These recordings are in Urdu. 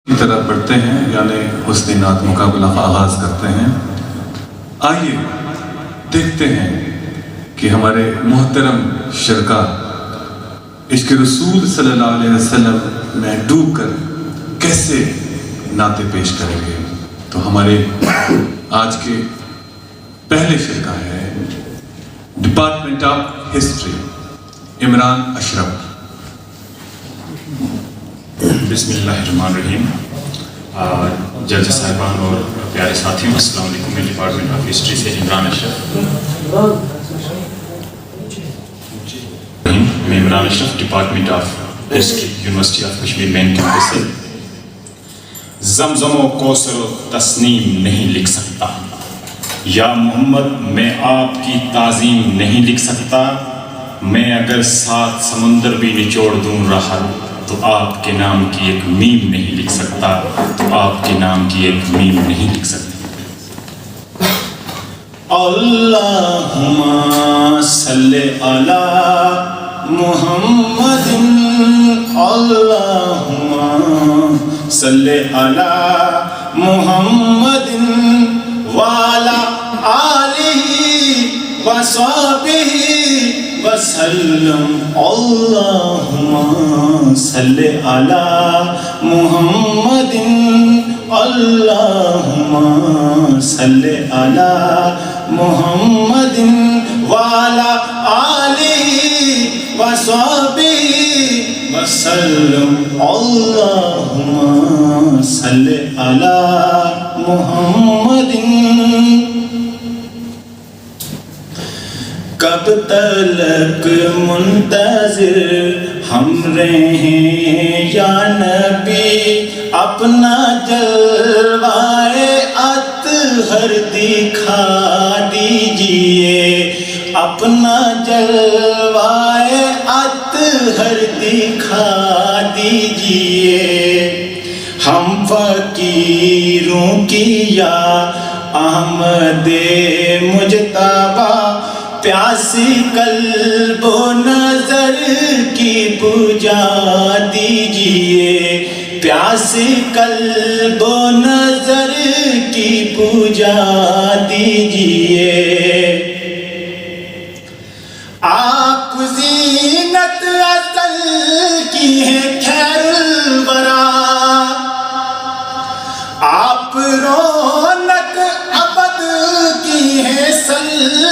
کی طرف بڑھتے ہیں، یعنی حسن نعت مقابلہ کا آغاز کرتے ہیں۔ آئیے دیکھتے ہیں کہ ہمارے محترم شرکا عشق رسول صلی اللہ علیہ وسلم میں ڈوب کر کیسے نعتیں پیش کریں گے۔ تو ہمارے آج کے پہلے شرکا ہے ڈپارٹمنٹ آف ہسٹری، عمران اشرف۔ بسم اللہ الرحمن الرحیم۔ جج صاحبان اور پیارے ساتھیوں، السلام علیکم۔ میں ڈپارٹمنٹ آف ہسٹری سے عمران اشرف میں Imran Ashraf department of history, university of Kashmir main campus سے۔ زمزم و کوثر و تسنیم نہیں لکھ سکتا، یا محمد میں آپ کی تعظیم نہیں لکھ سکتا۔ میں اگر 7 سمندر بھی نچوڑ دوں رہا تو آپ کے نام کی ایک میم نہیں لکھ سکتا، تو آپ کے نام کی ایک میم نہیں لکھ سکتا۔ اللہم صلی علی محمد، اللہم صلی علی محمد وعلی آلہ وصحبہ وسلم۔ اللہم صلی علی محمد، اللہم صلی علی محمد وعلی آلہ وصحبہ وسلم۔ اللہم صلی علی محمد۔ کب تلک منتظر ہم رہیں یا نبی، اپنا جلوائے اطہر دکھا دیجئے، اپنا جلوائے اطہر دکھا دیجئے۔ ہم فقیروں کی یا احمد مجتبیٰ، پیاسی قلب و نظر کی بجھا دیجئے، پیاسی قلب و نظر کی بجھا دیجئے۔ آپ زینت ازل کی ہے خیر الورا، آپ رونق ابد کی ہے صلی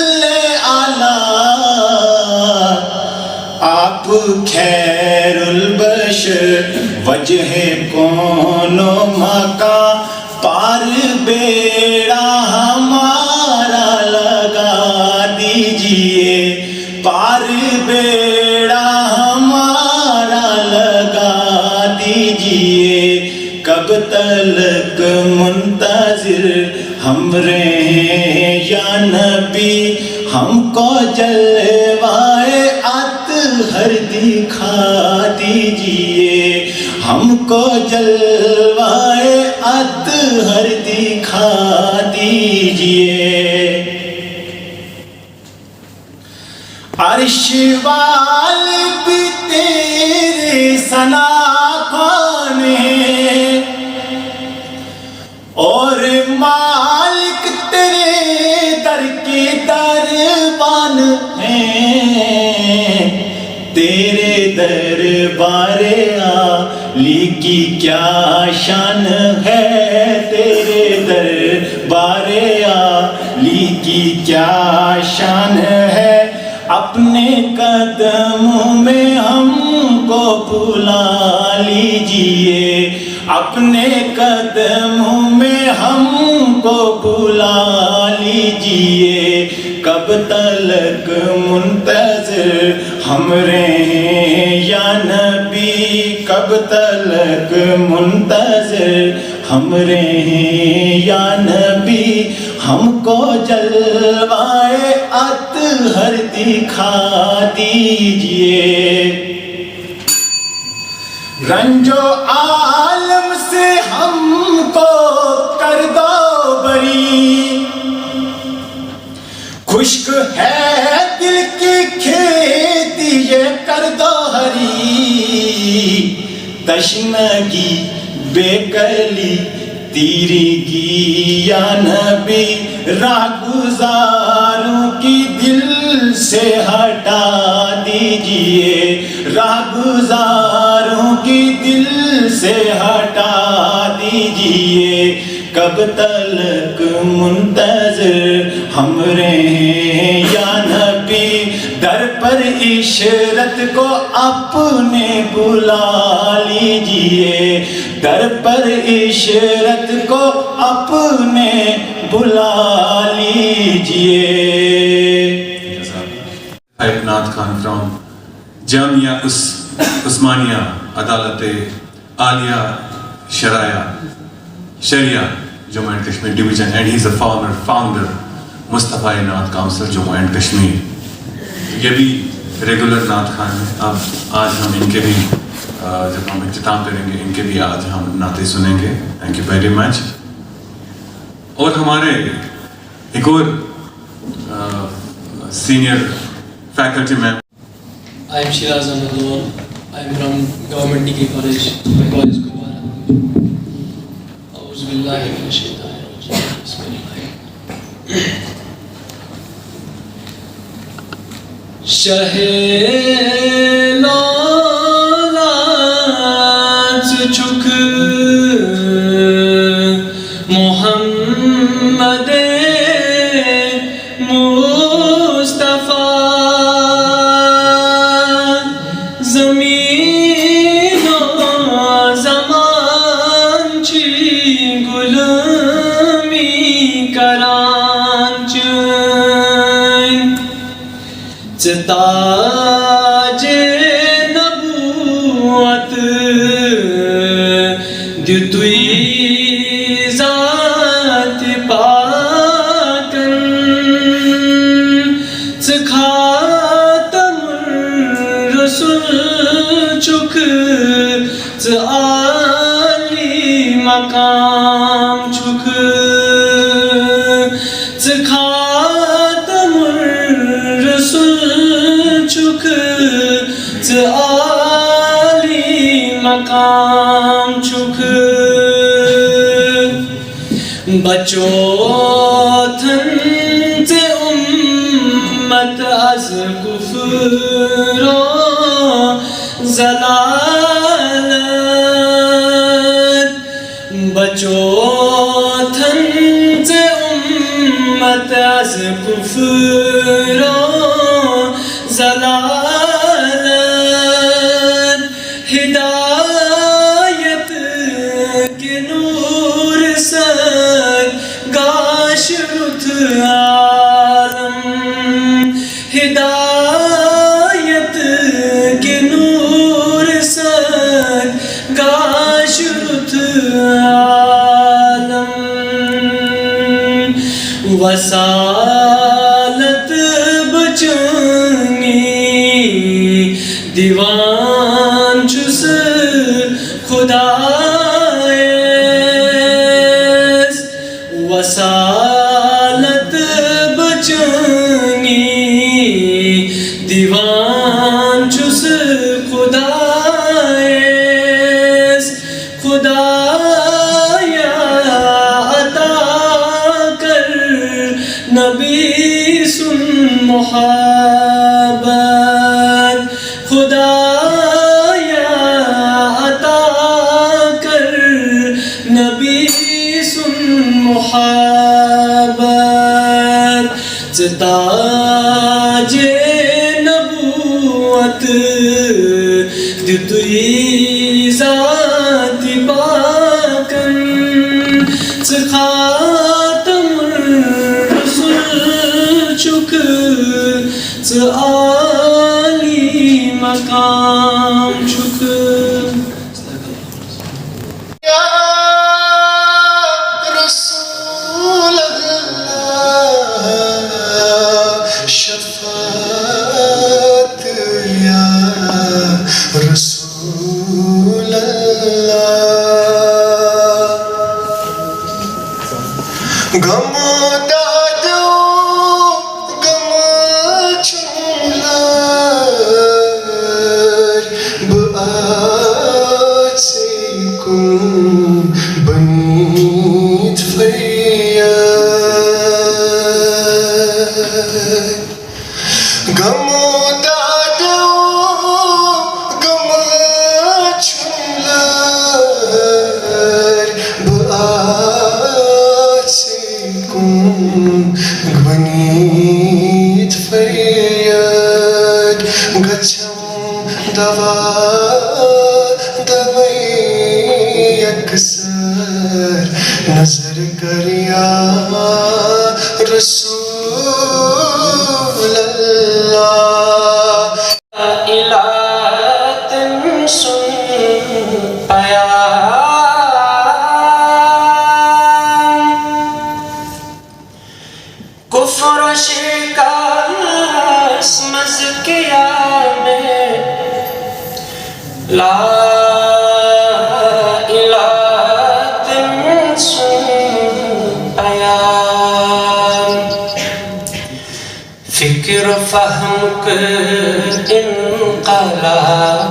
آپ خیر البشر، وجہ کون و مکان، پار بیڑا ہمارا لگا دیجئے، پار بیڑا ہمارا لگا دیجئے۔ کب تلک منتظر ہم رہیں یا نبی، ہم کو جلوائے اطہر دکھا دیجئے، ہم کو جلوائے اطہر دکھا دیجئے۔ عرش والے بھی تیرے ثنا خوان ہیں، اور مالک تیرے در کے دربان ہیں۔ تیرے دربار عالی کی کیا شان ہے، تیرے دربار عالی کی کیا شان ہے۔ اپنے قدموں میں ہم کو بلا لیجئے، اپنے قدموں میں ہم کو بلا لیجئے۔ کب تلک منتظر ہم رہیں یا نبی، کب تلک منتظر ہم رہیں یا نبی، ہم کو جلوائے اطہر دکھا دیجئے۔ رنج و عالم سے ہم کو کر دو بری، خشک ہے دل کی کھیتی یہ کر دو ہری۔ تشنگی بے کلی تیرگی یا نبی راہ گزاروں کی دل سے ہٹا دیجئے راہ گزاروں کی دل سے ہٹا دیجئے کب تلک منتظر ہم رہیں یا نبی در پر عشرت کو اپنے بلا لیجئے در پر عشرت کو اپنے بلا لیجئے. نعت Khan from Jamia Osmania Adalat Aliya Shariah Jammu and Kashmir division and he is a founder Mustafa Naat council Jammu and Kashmir. یہ بھی ریگولر نعت خان ہیں. اب آج ہم ان کے بھی جب ہم اختتام کریں گے ان کے بھی آج ہم نعتیں سنیں گے. Thank you very much. اور ہمارے ایک اور senior faculty member I am Shiraz Ahmed Lone. I am from Government Degree College, College Gulbarga. A'udhu billahi minash shaitanir rajim. Bismillah. Shahe laulat chuk Muhammad Mustafa زمین و زمان چی غلامی کرانچن تاج نبوت دیتوی ذات پاکن خاتم الرسول چک عالی مقام چک خاتم الرسول چک عالی مقام چک بچو تھن سے امت از کفر و ضلالت بچو تھن سے امت از کفر و ضلالت ہدایت کے نور سر گاش رت عالم ہدایت کے نور سر گاش رت عالم وصالت بچنگی دیوان چس خدا وصالت بچنگی دیوان چس خدا خدایا عطا کر نبی سن محبت خدایا عطا کر نبی سن محبت تاج نبوت دیتوی ذات پاکن خاتم الرسول چک عالی مقام چک. شفاعت یا رسول اللہ غم دادو غم چلا نظر کر یا رسول اللہ الہاتن سن پیام کفر شکاس مزکیہ میں لا الہاتن سن پیام فکر فہم کر انقلاب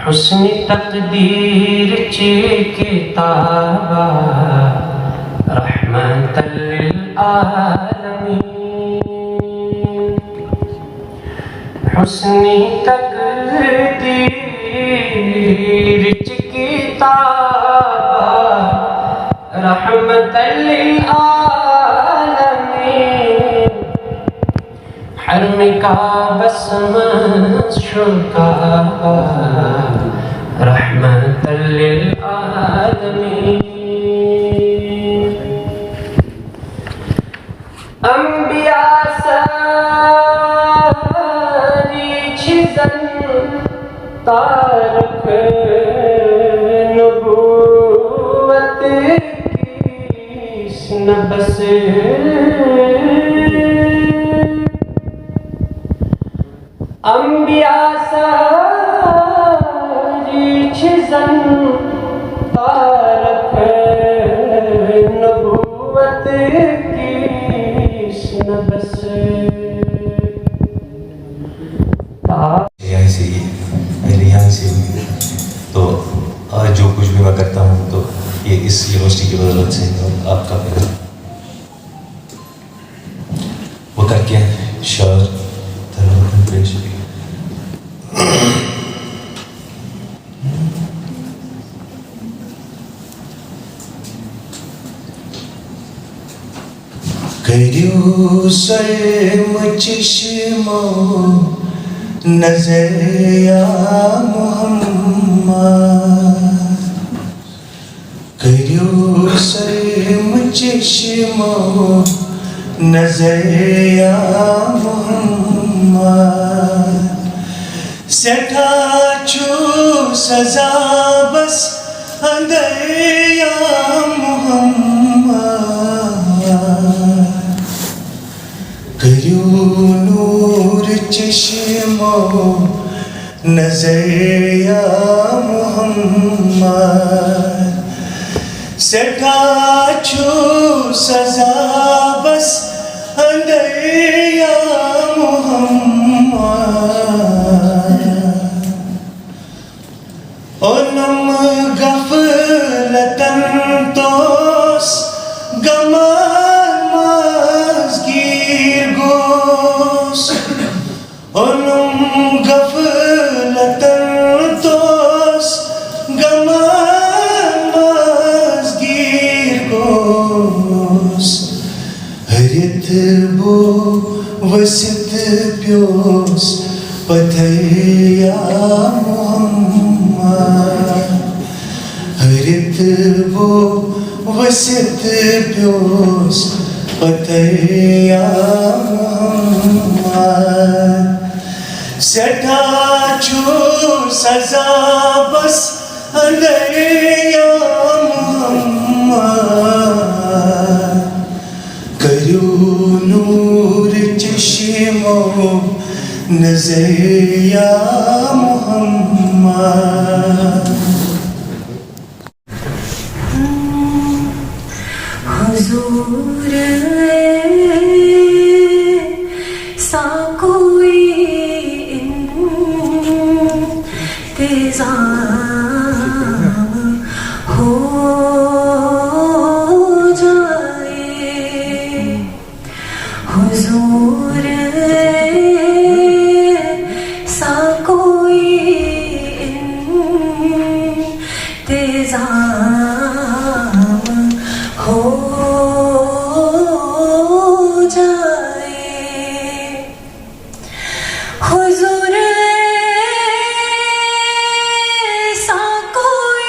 حسن تقدیر چی کتابا رحمت للعالمین حسن تقدیر چی کتابا رحمت للعالمین حرم کا بسم شکا رحمت للعالمین انبیاء ساری چیزن تارک نبوت کیس نبس انبیاء ساری چیزن تارک نبوت کیس نبس یہیں سے ہی میرے یہاں سے ہوئی تو آج جو کچھ بھی میں کرتا ہوں تو یہ اس یونیورسٹی کی بدولت سے اور آپ کا بھی وہ کر کے شعر تھرمن پیش کریو سرم چشمو نظر یا محمد کریو سرم چشمو نظر یا محمد سٹھا چھو سزا بس اندر یا محمد کریو نور چشمو نظر یا محمد سٹھا چھو سزا بس اندر یا محمد اونم غفلتن توس گمان مازگیر گوس اونم غفلتن توس گمان مازگیر گوس ہرت بو وسط پیوس پتھیا محمد ہرت بو وسط پیوس پتھیا محمد سٹھا چھو سزا بس اندر یا محمد کریو نور چشمو نظر یا محمد حضور سا کوئی انتظام ہو جائے حضور سا کوئی انتظام ہو جائے حضور سا کوئی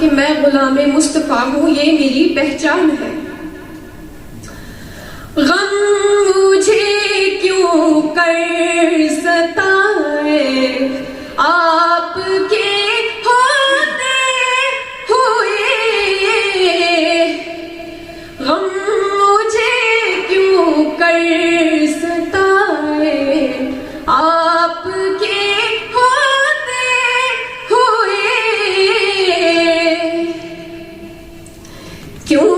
کہ میں غلام مصطفیٰ ہوں، یہ میری پہچان ہے۔ غم مجھے کیوں کر ستائے آپ کے ہوتے ہوئے، غم مجھے کیوں کر ستائے آپ کے ہوتے ہوئے، کیوں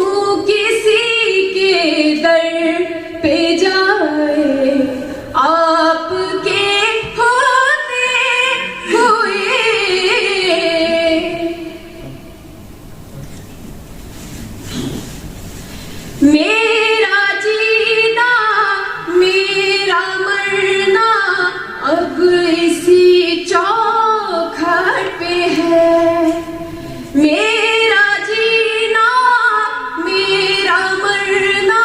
کسی کے در پہ جائے آپ کے ہوتے ہوئے۔ میرا جینا میرا مرنا اب اسی چوکھٹ پہ ہے، میرا جینا میرا مرنا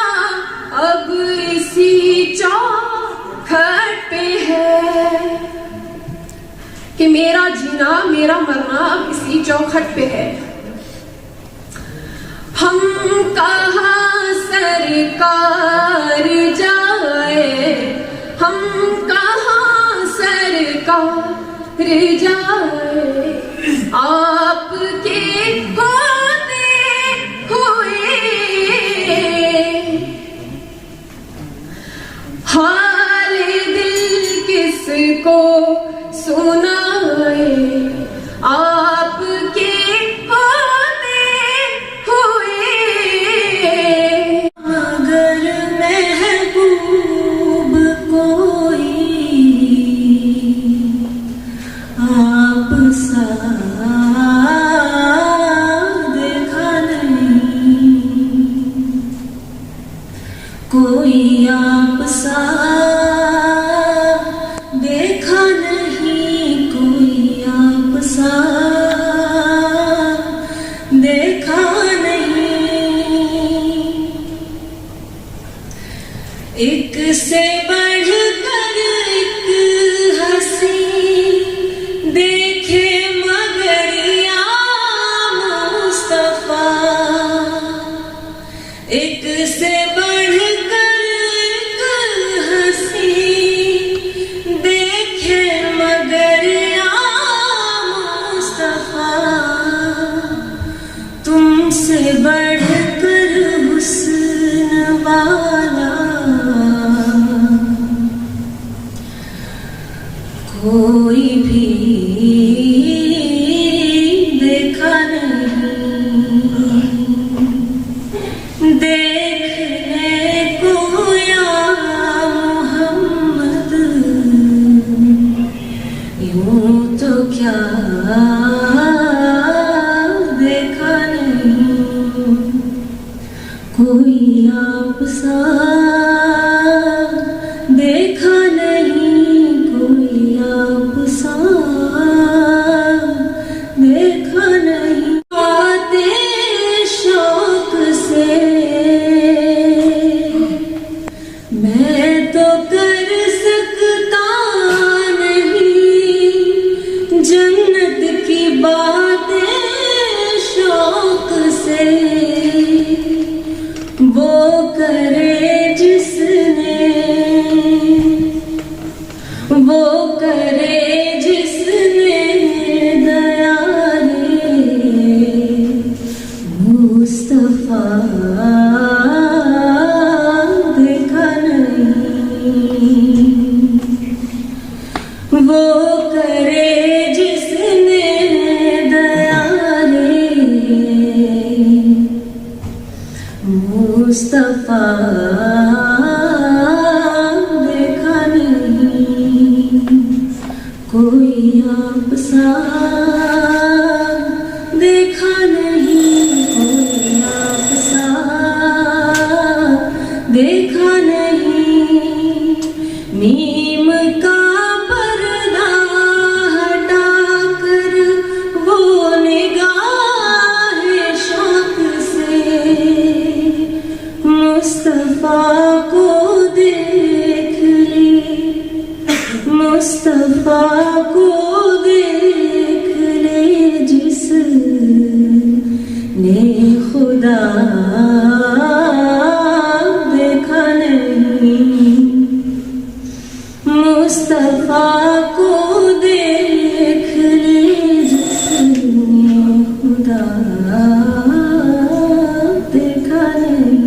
اب اسی چوکھٹ پہ ہے، کہ میرا جینا میرا مرنا اب اسی چوکھٹ پہ ہے۔ ہم کہاں سرکار جائے، ہم کہاں سرکار جائے آپ کے ہوتے ہوئے، حال دل کس کو سنائے آپ کے ہوتے کوئی آپ سا دیکھا نہیں، کوئی آپ سا دیکھا نہیں، ایک سے بڑھ کر ایک ہنسی دیکھے مگر یا مصطفیٰ، ایک سے بڑھ کر ایک ہنسی دیکھے مگر یا مصطفیٰ، تم سے بڑھ کر حسن والا کوئی بھی دیکھا نہیں، دیکھنے کو یا محمد یوں تو کیا دیکھا نہیں، کوئی آپ سا دیکھا نہیں، کوئی آپ سا دیکھا نہیں، آتے شوق سے میں تو کر سکتا نہیں، جنت کی باتیں شوق سے وہ کرے جس نے، وہ کرے جس نے دیا ہے مصطفیٰ دیکھا نہیں، وہ کرے جس نے دیا ہے مصطفیٰ دیکھا نہیں، کوئی آپ سا دیکھا نہیں، کوئی آپ سا دیکھا نہیں، میم کا پردہ ہٹا کر وہ نگاہ شوق سے مصطفیٰ کو دیکھ لی، مصطفیٰ کو دیکھ لے جس نے خدا دیکھا نہیں، مصطفیٰ کو دیکھ لے جس نے خدا دیکھا نہیں۔